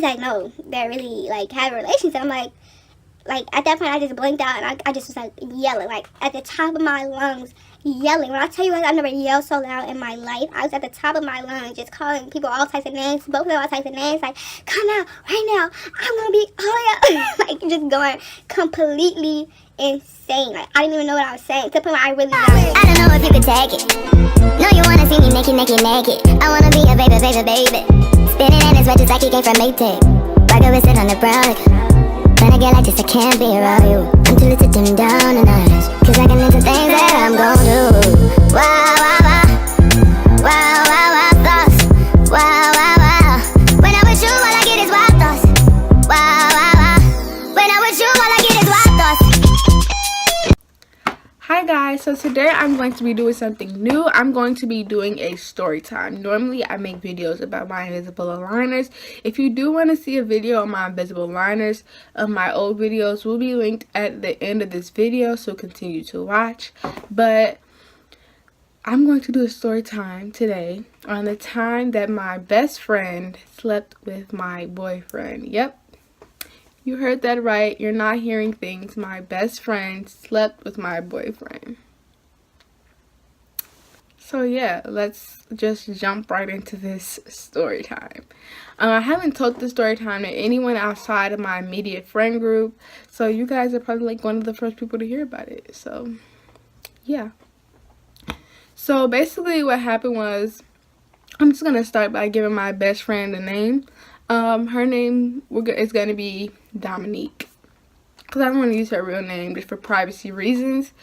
he's like, no, they're really like having relations. And I'm like at that point I just blinked out, and I just was like yelling, like at the top of my lungs, yelling. When I tell you guys, I never yelled so loud in my life. I was at the top of my lungs, just calling people all types of names, both of them all types of names, like, come out right now, I'm gonna be like just going completely insane. Like I didn't even know what I was saying, to the point where I really yelled. I don't know if you could take it. No, you wanna see me naked, naked, naked. I wanna be a baby, baby, baby. Spinning in his red just like he came from Maytag. Rock a sit on the brown. When I get like this, I can't be around you. I'm too little to dim down a notch, cause I can into things that I'm gon' do. Wow, wow, wow. Wow, wow, wow, thoughts. Wow, wow, wow. When I'm with you, all I get is wild thoughts. Wow, wow, wow. When I'm with you, all I get is wild thoughts. Hi guys, so today I'm going to be doing something new. I'm going to be doing a story time. Normally I make videos about my invisible aligners. If you do want to see a video on my invisible aligners, my old videos will be linked at the end of this video, so continue to watch. But I'm going to do a story time today on the time that my best friend slept with my boyfriend. Yep. You heard that right. You're not hearing things. My best friend slept with my boyfriend. So yeah, let's just jump right into this story time. I haven't told this story time to anyone outside of my immediate friend group, so you guys are probably like one of the first people to hear about it. So yeah. So basically what happened was, I'm just gonna start by giving my best friend a name. Her name is going to be Dominique, because I don't want to use her real name just for privacy reasons.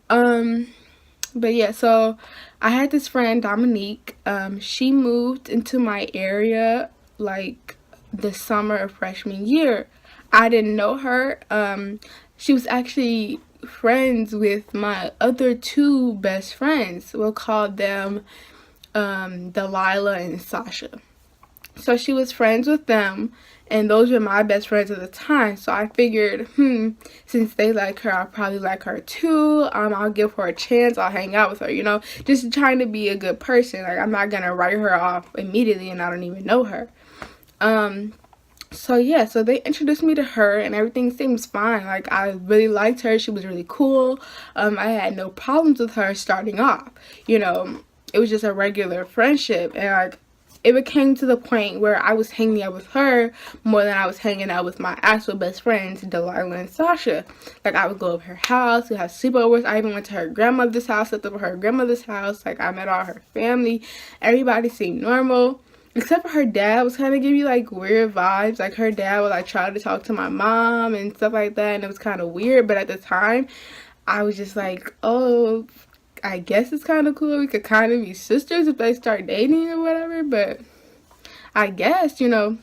But yeah, so I had this friend, Dominique. She moved into my area like the summer of freshman year. I didn't know her. She was actually friends with my other two best friends. We'll call them Delilah and Sasha. So she was friends with them, and those were my best friends at the time. So I figured, since they like her, I'll probably like her too. I'll give her a chance. I'll hang out with her, you know, just trying to be a good person. Like, I'm not gonna write her off immediately and I don't even know her. So yeah, so they introduced me to her, and everything seems fine. Like, I really liked her. She was really cool. I had no problems with her starting off. You know, it was just a regular friendship, and like, it became to the point where I was hanging out with her more than I was hanging out with my actual best friends, Delilah and Sasha. Like, I would go over her house, we have sleepovers. I even went to her grandmother's house, slept over her grandmother's house. Like, I met all her family. Everybody seemed normal, except for her dad was kind of giving me like weird vibes. Like, her dad would like try to talk to my mom and stuff like that, and it was kind of weird. But at the time, I was just like, oh, I guess it's kind of cool. We could kind of be sisters if they start dating or whatever. But I guess, you know,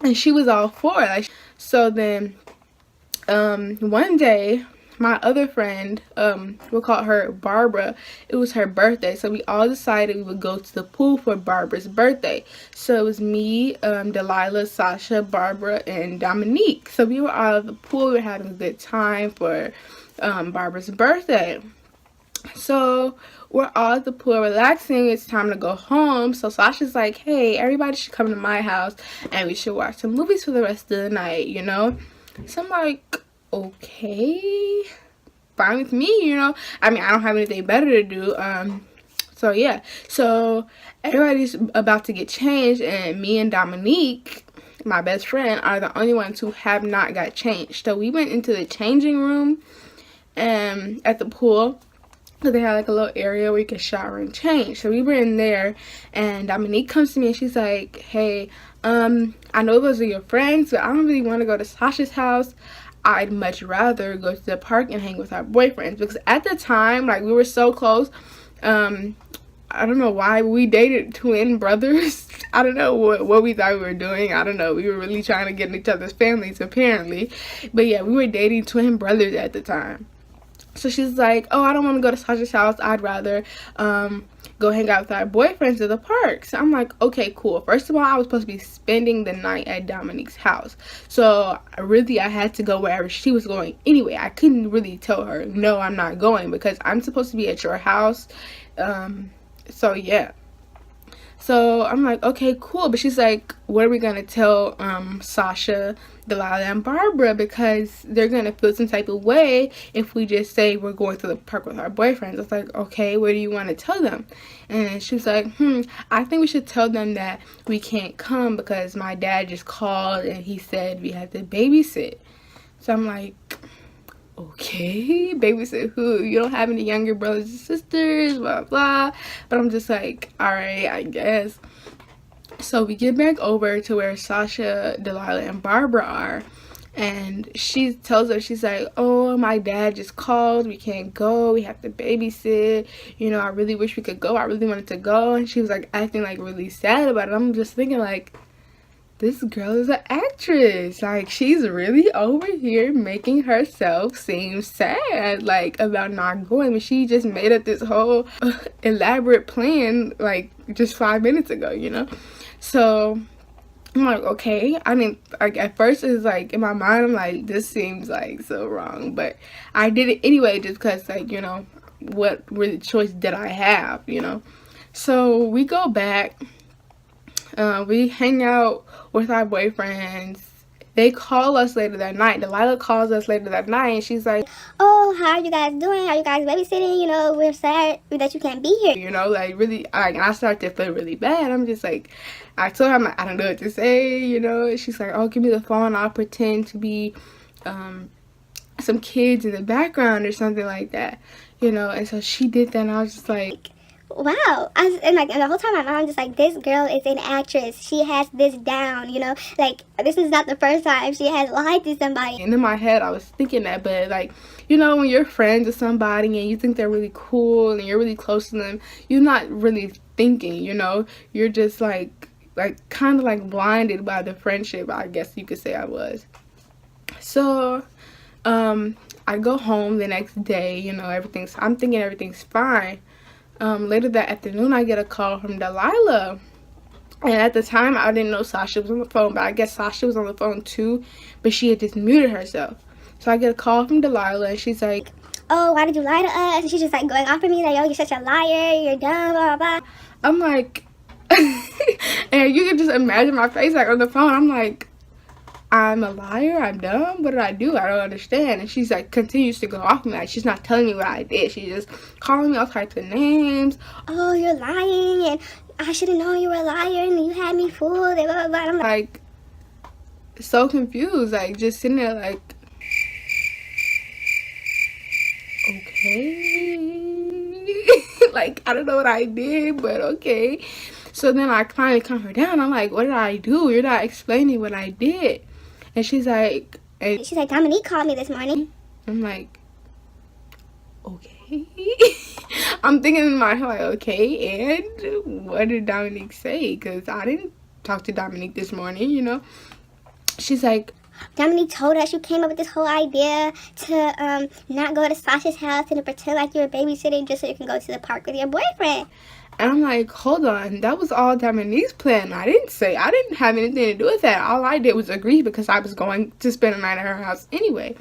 and she was all for it. Like, so then one day, my other friend, we'll call her Barbara, it was her birthday. So we all decided we would go to the pool for Barbara's birthday. So it was me, Delilah, Sasha, Barbara, and Dominique. So we were all at the pool. We were having a good time for Barbara's birthday. So we're all at the pool relaxing. It's time to go home. So Sasha's like, hey, everybody should come to my house and we should watch some movies for the rest of the night, you know. So I'm like, okay, fine with me, you know. I mean, I don't have anything better to do. So yeah, so everybody's about to get changed, and me and Dominique, my best friend, are the only ones who have not got changed. So we went into the changing room at the pool. So they had like a little area where you could shower and change. So we were in there, and Dominique comes to me and she's like, hey, I know those are your friends, but I don't really want to go to Sasha's house. I'd much rather go to the park and hang with our boyfriends. Because at the time, like, we were so close. I don't know why we dated twin brothers. I don't know what we thought we were doing. I don't know. We were really trying to get in each other's families, apparently. But yeah, we were dating twin brothers at the time. So she's like, oh, I don't want to go to Sasha's house. I'd rather go hang out with our boyfriends at the park. So I'm like, okay, cool. First of all, I was supposed to be spending the night at Dominique's house. So really, I had to go wherever she was going anyway. I couldn't really tell her, no, I'm not going, because I'm supposed to be at your house. So yeah. So I'm like, okay, cool. But she's like, what are we gonna tell Sasha, Delilah, and Barbara, because they're gonna feel some type of way if we just say we're going to the park with our boyfriends. I was like, okay, what do you want to tell them? And she was like, I think we should tell them that we can't come because my dad just called and he said we have to babysit. So I'm like, okay, babysit who? You don't have any younger brothers and sisters, blah blah. But I'm just like, all right, I guess. So we get back over to where Sasha, Delilah, and Barbara are, and she tells her, she's like, oh, my dad just called, we can't go, we have to babysit, you know, I really wish we could go, I really wanted to go. And she was like acting like really sad about it. I'm just thinking like, this girl is an actress. Like, she's really over here making herself seem sad, like, about not going. But she just made up this whole elaborate plan, like, just 5 minutes ago, you know? So, I'm like, okay. I mean, like, at first, it's like, in my mind, I'm like, this seems, like, so wrong. But I did it anyway just because, like, you know, what really choice did I have, you know? So, we go back. We hang out with our boyfriends. They call us later that night. Delilah calls us later that night, and she's like, oh, how are you guys doing? Are you guys babysitting? You know, we're sad that you can't be here. you know, like, really, I start to feel really bad. I'm just like, I told her, I'm like, I don't know what to say, you know. And she's like, oh, give me the phone. I'll pretend to be some kids in the background or something like that, you know. And so she did that, and I was just like, wow. And the whole time I'm just like, this girl is an actress. She has this down, you know. Like, this is not the first time she has lied to somebody. and in my head I was thinking that. But like, you know, when you're friends with somebody and you think they're really cool and you're really close to them, you're not really thinking, you know. You're just like kind of like blinded by the friendship, I guess you could say I was. So I go home the next day, you know, I'm thinking everything's fine. Later that afternoon, I get a call from Delilah. And at the time, I didn't know Sasha was on the phone, but I guess Sasha was on the phone too, but she had just muted herself. So I get a call from Delilah, and she's like, oh, why did you lie to us? And she's just like going off at me like, oh, you're such a liar, you're dumb, blah, blah, blah. I'm like, and you can just imagine my face, like, on the phone. I'm like, I'm a liar, I'm dumb, what did I do? I don't understand. And she's like, continues to go off me, like, she's not telling me what I did. She's just calling me all types of names. Oh, you're lying, and I should have known you were a liar, and you had me fooled, and blah, blah, blah. I'm like, so confused, like, just sitting there like, okay. Like, I don't know what I did, but okay. So then I finally calm her down. I'm like, what did I do? You're not explaining what I did. And she's like, Dominique called me this morning. I'm like, okay. I'm thinking in my head, like, okay, and what did Dominique say? Because I didn't talk to Dominique this morning, you know. She's like, Dominique told us you came up with this whole idea to not go to Sasha's house and to pretend like you were babysitting just so you can go to the park with your boyfriend. and I'm like, hold on, that was all Dominique's plan. I didn't have anything to do with that. All I did was agree because I was going to spend a night at her house anyway.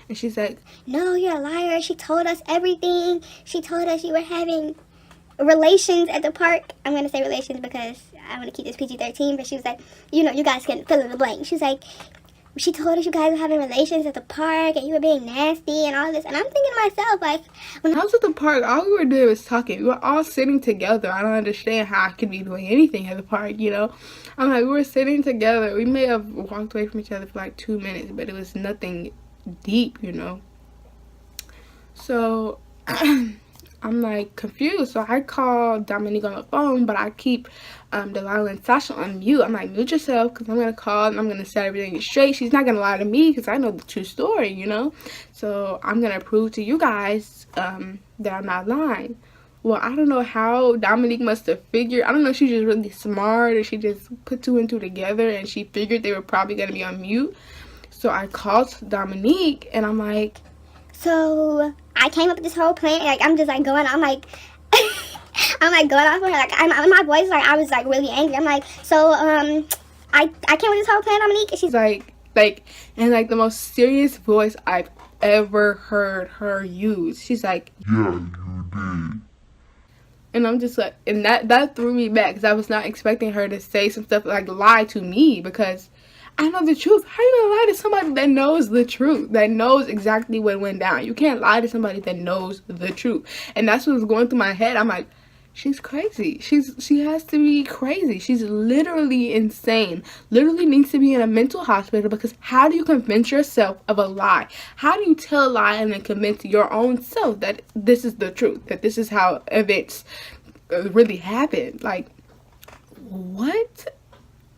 And she's like, no, you're a liar. She told us everything. She told us you were having relations at the park. I'm going to say relations because I want to keep this PG-13, but she was like, you know, you guys can fill in the blank. She's like, she told us you guys were having relations at the park and you were being nasty and all this. And I'm thinking to myself, like, when I was at the park, all we were doing was talking. We were all sitting together. I don't understand how I could be doing anything at the park, you know. I'm like, we were sitting together. We may have walked away from each other for like 2 minutes, but it was nothing deep, you know. So I'm like confused. So I call Dominique on the phone, but I keep Delilah and Sasha on mute. I'm like, mute yourself because I'm going to call and I'm going to set everything straight. She's not going to lie to me because I know the true story, you know. So I'm going to prove to you guys that I'm not lying. Well, I don't know how Dominique must have figured. I don't know if she's just really smart or she just put 2 and 2 together and she figured they were probably going to be on mute. So I called Dominique and I'm like, so I came up with this whole plan. Like, I'm just like going, I'm like, I'm like going off of her. Like, my voice, like, I was like really angry. I'm like, so, I came up with this whole plan, Dominique. And she's like, in like the most serious voice I've ever heard her use. She's like, yeah, you did. And I'm just like, and that threw me back because I was not expecting her to say some stuff like lie to me, because I know the truth. How you gonna lie to somebody that knows the truth, that knows exactly what went down? You can't lie to somebody that knows the truth. And that's what was going through my head. I'm like, she's crazy. She has to be crazy. She's literally insane. Literally needs to be in a mental hospital, because how do you convince yourself of a lie? How do you tell a lie and then convince your own self that this is the truth, that this is how events really happened? Like, what?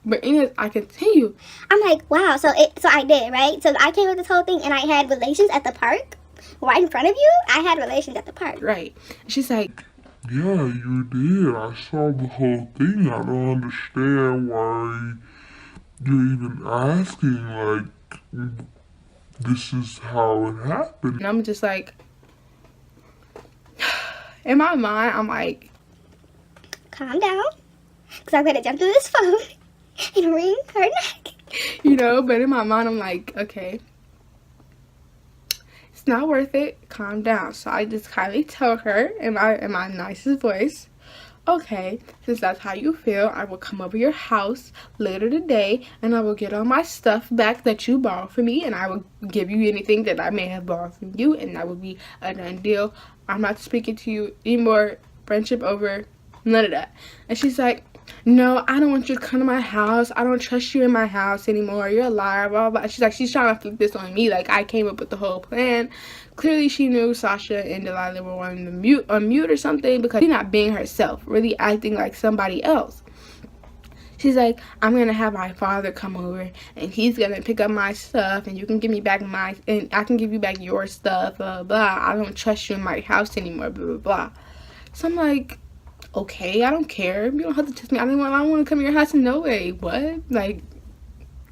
But anyways, I continue. I'm like, wow. So I did, right? So I came with this whole thing, and I had relations at the park, right in front of you. I had relations at the park. Right. She's like, yeah, you did. I saw the whole thing. I don't understand why you're even asking, like, this is how it happened. and I'm just like, in my mind, I'm like, Calm down, because I'm gonna jump through this phone and wring her neck. you know, but in my mind, I'm like, okay, it's not worth it. Calm down. So I just kindly tell her in my nicest voice, okay, since that's how you feel, I will come over your house later today, and I will get all my stuff back that you borrowed from me, and I will give you anything that I may have borrowed from you, and that will be a done deal. I'm not speaking to you anymore. Friendship over. None of that. And she's like, no, I don't want you to come to my house. I don't trust you in my house anymore. You're a liar, blah, blah, blah. She's like, she's trying to flip this on me. Like, I came up with the whole plan. Clearly, she knew Sasha and Delilah were on mute or something, because she's not being herself, really acting like somebody else. She's like, I'm going to have my father come over, and he's going to pick up my stuff, and you can give me back and I can give you back your stuff, blah, blah. I don't trust you in my house anymore, blah, blah, blah. So I'm like, okay, I don't care. You don't have to trust me. I don't want to come to your house in no way. What? Like,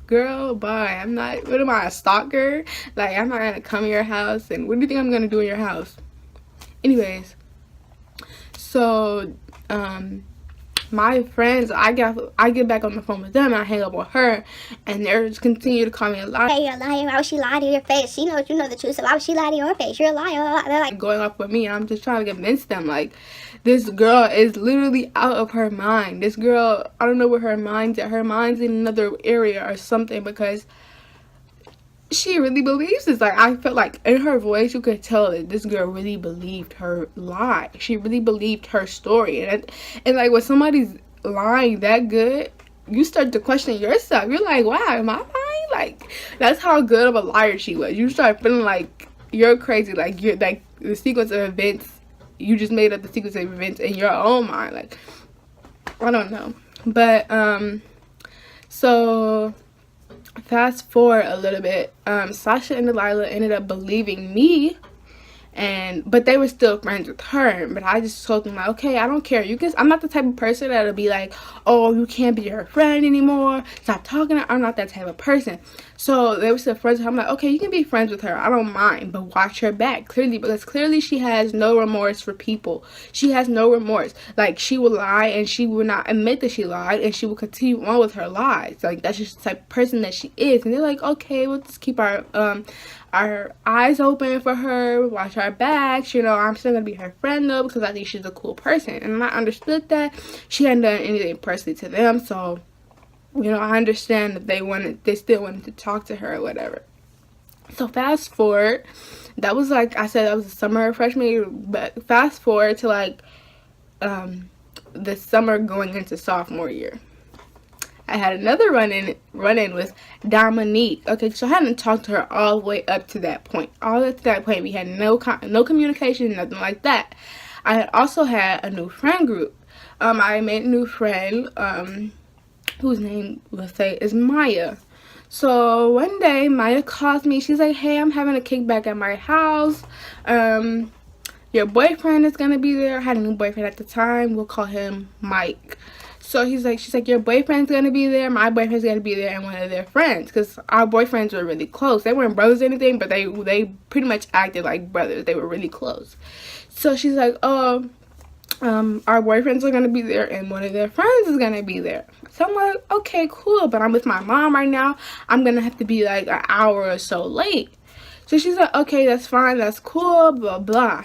girl, bye. I'm not, what am I, a stalker? Like, I'm not going to come to your house, and what do you think I'm going to do in your house? Anyways, so, my friends, I get back on the phone with them, and I hang up with her, and they're just continue to call me a liar. Hey, you're a liar. Why would she lie to your face? She knows you know the truth, so why would she lie to your face? You're a liar. They're like, Going off with me, and I'm just trying to convince them, like, this girl is literally out of her mind. This girl, I don't know where her mind's at. Her mind's in another area or something, because she really believes this. Like, I felt like in her voice, you could tell that this girl really believed her lie. She really believed her story. And like, when somebody's lying that good, you start to question yourself. You're like, wow, am I lying? Like, that's how good of a liar she was. You start feeling like you're crazy. Like, you're like, the sequence of events, you just made up the sequence of events in your own mind. Like, I don't know. But so fast forward a little bit, Sasha and Delilah ended up believing me, but they were still friends with her. But I just told them, like, okay, I don't care. I'm not the type of person that'll be like, oh, you can't be her friend anymore, stop talking to her. I'm not that type of person. So they were still friends with her. I'm like, okay, you can be friends with her, I don't mind, but watch her back. Because clearly she has no remorse for people. She has no remorse. Like, she will lie, and she will not admit that she lied, and she will continue on with her lies. Like, that's just the type of person that she is. And they're like, okay, we'll just keep our eyes open for her, watch our backs, you know. I'm still gonna be her friend though, because I think she's a cool person. And I understood that she hadn't done anything personally to them, so, you know, I understand that they still wanted to talk to her or whatever. So fast forward, that was, like I said, that was the summer of freshman year, but fast forward to like the summer going into sophomore year, I had another run-in with Dominique. Okay, so I hadn't talked to her all the way up to that point. All the way up to that point, we had no communication, nothing like that. I had also had a new friend group. I made a new friend, whose name, let's say, is Maya. So one day, Maya calls me. She's like, hey, I'm having a kickback at my house. Your boyfriend is gonna be there. I had a new boyfriend at the time. We'll call him Mike. So she's like, your boyfriend's gonna be there, my boyfriend's gonna be there, and one of their friends. Because our boyfriends were really close. They weren't brothers or anything, but they pretty much acted like brothers. They were really close. So she's like, oh, our boyfriends are gonna be there, and one of their friends is gonna be there. So I'm like, okay, cool, but I'm with my mom right now. I'm gonna have to be like an hour or so late. So she's like, okay, that's fine, that's cool, blah, blah.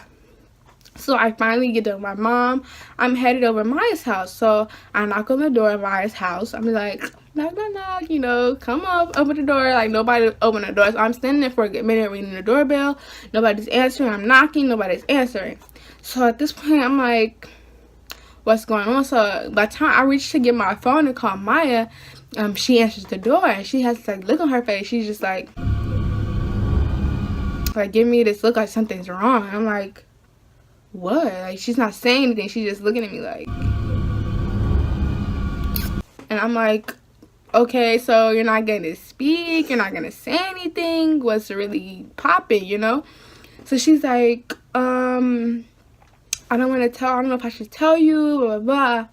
So I finally get done with my mom. I'm headed over to Maya's house. So I knock on the door of Maya's house. I'm like, knock, knock, knock, you know, come up, open the door. Like, nobody open the door. So I'm standing there for a good minute ringing the doorbell. Nobody's answering. I'm knocking. Nobody's answering. So at this point, I'm like, what's going on? So by the time I reach to get my phone and call Maya, she answers the door. And she has this, like, look on her face. She's just like, give me this look like something's wrong. And I'm like, what? Like, she's not saying anything. She's just looking at me like, and I'm like, okay, so you're not gonna speak, you're not gonna say anything, what's really popping, you know? So she's like, I don't know if I should tell you, blah, blah, blah.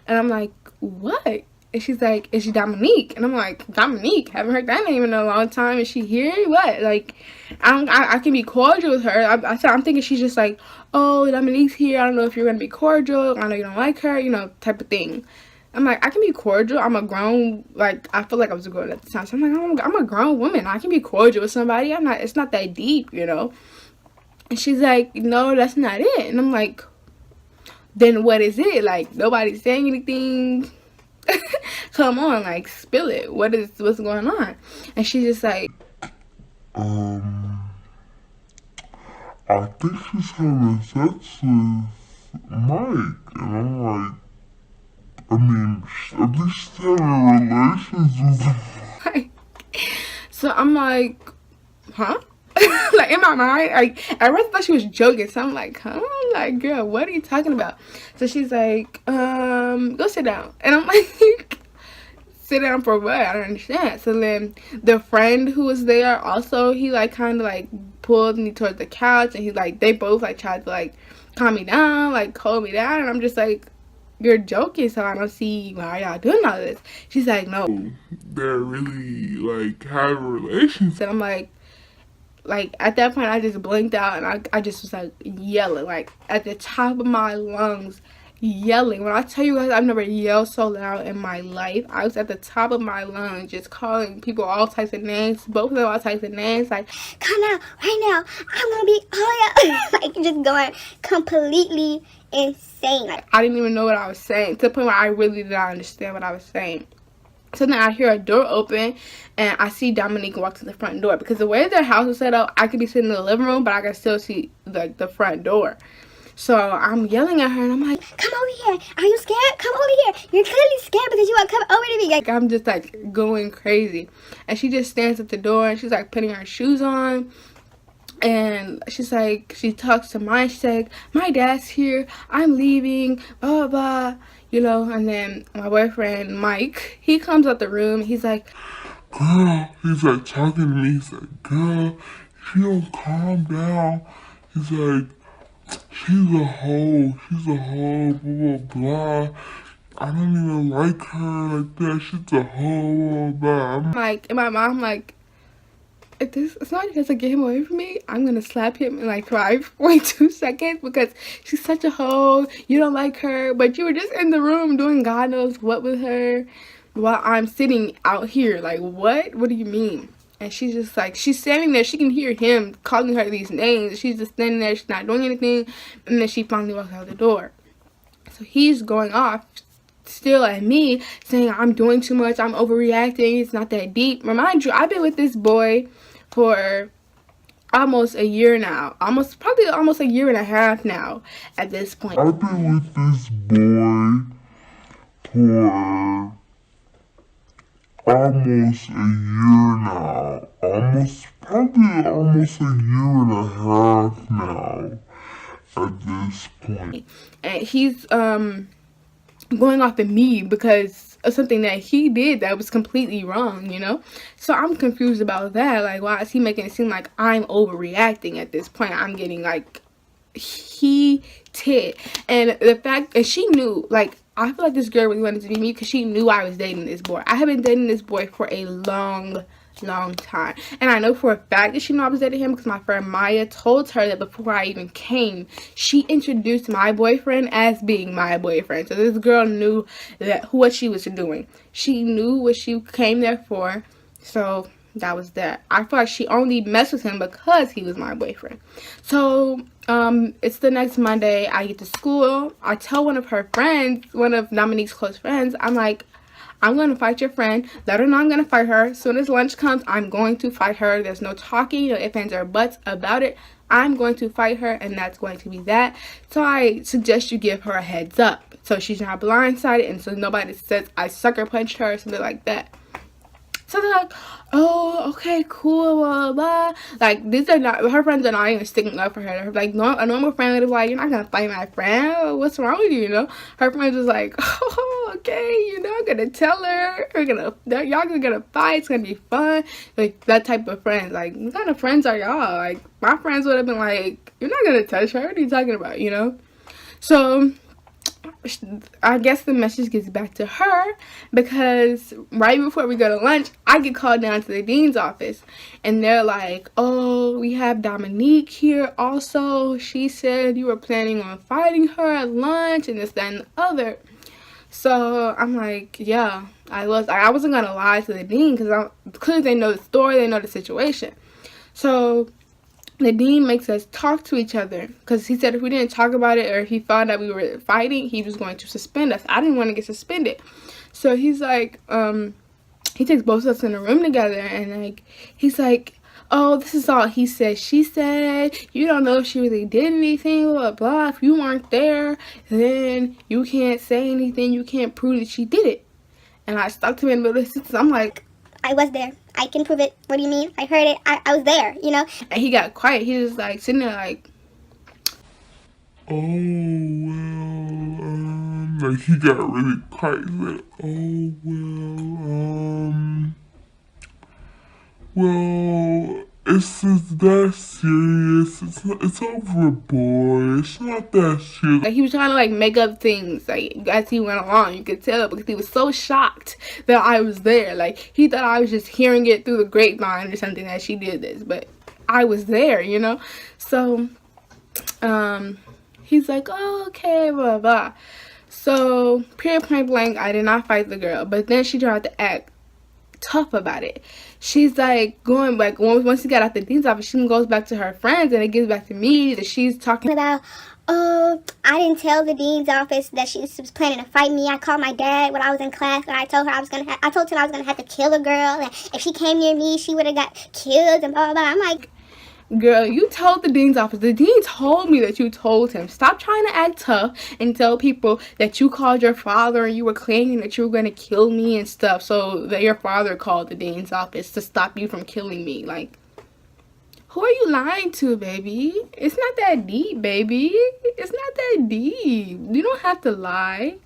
And I'm like, what? And she's like, is she Dominique? And I'm like, Dominique? Haven't heard that name in a long time. Is she here? What? Like, I can be cordial with her. I'm thinking she's just like, oh, Dominique's here. I don't know if you're going to be cordial. I know you don't like her, you know, type of thing. I'm like, I can be cordial. I'm a grown, like, I feel like I was a grown at the time. So I'm like, I'm a grown woman. I can be cordial with somebody. It's not that deep, you know. And she's like, no, that's not it. And I'm like, then what is it? Like, nobody's saying anything. Come on, like, spill it. What's going on? And she's just like, I think she's having sex with Mike. And I'm like, I mean, at least she's having relations with him. So I'm like, huh? Like, in my mind, like, I really thought she was joking. So I'm like, huh? Like, girl, what are you talking about? So she's like, go sit down. And I'm like, sit down for what? I don't understand. So then the friend who was there also, he like kind of like pulled me towards the couch, and he like, they both like tried to like calm me down, like hold me down. And I'm just like, you're joking, so I don't see why y'all doing all this. She's like, no, they're really like having relations. and I'm like at that point I just blinked out, and I just was like yelling, like at the top of my lungs, yelling. When I tell you guys, I've never yelled so loud in my life. I was at the top of my lungs just calling people all types of names, both of them all types of names, like, Come out right now. I'm gonna be like just going completely insane. Like, I didn't even know what I was saying, to the point where I really did not understand what I was saying. So then I hear a door open, and I see Dominique walk to the front door, because the way their house was set up, I could be sitting in the living room, but I could still see the front door. So I'm yelling at her, and I'm like, come over here. Are you scared? Come over here. You're clearly scared because you want to come over to me. Like, I'm just like going crazy. And she just stands at the door, and she's like putting her shoes on. And she's like, she talks to Maya. She's like, my dad's here. I'm leaving. Blah, blah, blah. You know, and then my boyfriend, Mike, he comes out the room. He's like, Girl, he's like talking to me. He's like, girl, if you don't calm down, he's like, she's a hoe, blah, blah, blah. I don't even like her like that. She's a hoe, blah, blah. I'm like, in my mind, I'm like, if this, it's not because I get him away from me, I'm gonna slap him in like 5.2 seconds, because she's such a hoe. You don't like her, but you were just in the room doing God knows what with her, while I'm sitting out here. Like, what do you mean? And she's just like, she's standing there, she can hear him calling her these names. She's just standing there, she's not doing anything. And then she finally walks out the door. So he's going off still at me, saying I'm doing too much, I'm overreacting, it's not that deep. Remind you, I've been with this boy for almost a year now. Probably almost a year and a half now at this point. I've been with this boy for almost a year now. Probably almost a year and a half now at this point. And he's going off at me because of something that he did that was completely wrong, you know? So I'm confused about that. Like, why is he making it seem like I'm overreacting at this point? I'm getting like heated. And the fact, and she knew, like, I feel like this girl really wanted to be me because she knew I was dating this boy. I have been dating this boy for a long time, and I know for a fact that she knew I was dating him because my friend Maya told her that before I even came, she introduced my boyfriend as being my boyfriend. So this girl knew that what she was doing. She knew what she came there for. So that was that. I feel like she only messed with him because he was my boyfriend. So it's the next Monday. I get to school. I tell one of her friends, one of Dominique's close friends, I'm like, I'm going to fight your friend. Let her know I'm going to fight her. As soon as lunch comes, I'm going to fight her. There's no talking, no ifs, ands, or buts about it. I'm going to fight her, and that's going to be that. So I suggest you give her a heads up so she's not blindsided, and so nobody says I sucker punched her or something like that. So they're like, oh, okay, cool, blah, blah. Like, these are not, her friends are not even sticking up for her. They're like, no, a normal friend would be like, you're not going to fight my friend. What's wrong with you, you know? Her friends was like, oh, okay, you know, I'm going to tell her. Y'all are going to fight. It's going to be fun. Like, that type of friends. Like, what kind of friends are y'all? Like, my friends would have been like, you're not going to touch her. What are you talking about, you know? So I guess the message gets back to her because right before we go to lunch, I get called down to the dean's office, and they're like, oh, we have Dominique here also. She said you were planning on fighting her at lunch and this, that, and the other. So I'm like, yeah, I was. I wasn't going to lie to the dean because clearly they know the story, they know the situation. So the dean makes us talk to each other because he said if we didn't talk about it or if he found out we were fighting, he was going to suspend us. I didn't want to get suspended. So he's like, he takes both of us in a room together, and like, he's like, oh, this is all he said, she said. You don't know if she really did anything, blah, blah, blah. If you weren't there, then you can't say anything. You can't prove that she did it. And I stopped him in the middle of the sentence. I'm like, I was there. I can prove it. What do you mean? I heard it. I was there, you know? And he got quiet. He was like sitting there like, oh, well, like he got really quiet. He's like, oh, well, it's just that serious. It's over, boy. It's not that serious. like he was trying to like make up things like as he went along. You could tell because he was so shocked that I was there. Like he thought I was just hearing it through the grapevine or something that she did this, but I was there, you know. So he's like, oh, okay, blah blah. So period, point blank, I did not fight the girl, but then she tried to act tough about it. She's like going back, once she got out the dean's office, she goes back to her friends, and it gets back to me that she's talking About, oh, I didn't tell the dean's office that she was planning to fight me. I called my dad when I was in class, and I told her I told him I was gonna have to kill a girl, and if she came near me, she would have got killed, and blah blah blah. I'm like, girl, you told the dean's office. The dean told me that you told him. Stop trying to act tough and tell people that you called your father and you were claiming that you were going to kill me and stuff, so that your father called the dean's office to stop you from killing me. Like, who are you lying to, baby? It's not that deep, baby. It's not that deep. You don't have to lie.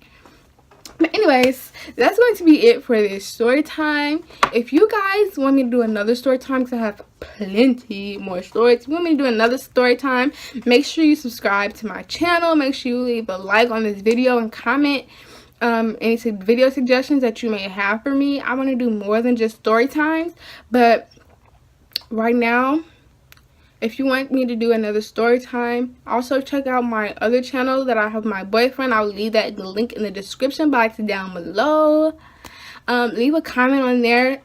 But anyways, that's going to be it for this story time. If you guys want me to do another story time, because I have plenty more stories, if you want me to do another story time, make sure you subscribe to my channel. Make sure you leave a like on this video and comment any video suggestions that you may have for me. I want to do more than just story times, but right now, if you want me to do another story time, also check out my other channel that I have my boyfriend. I'll leave that link in the description box down below. Leave a comment on there.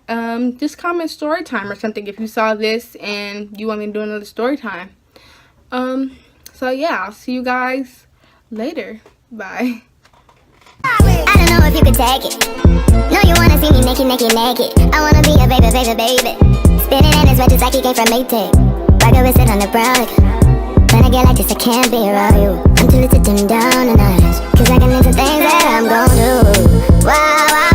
Just comment story time or something if you saw this and you want me to do another story time. So yeah, I'll see you guys later. Bye. I don't know if you could take it. No, you wanna see me naked, naked, naked. I wanna be a baby, baby, baby. Spinning in his red just like he came from Maytag. Rock over, sit on the brown. When I get like this, I can't be around you. I'm too little to dim down a notch, cause I can into things that I'm gon' do. Wow, wow.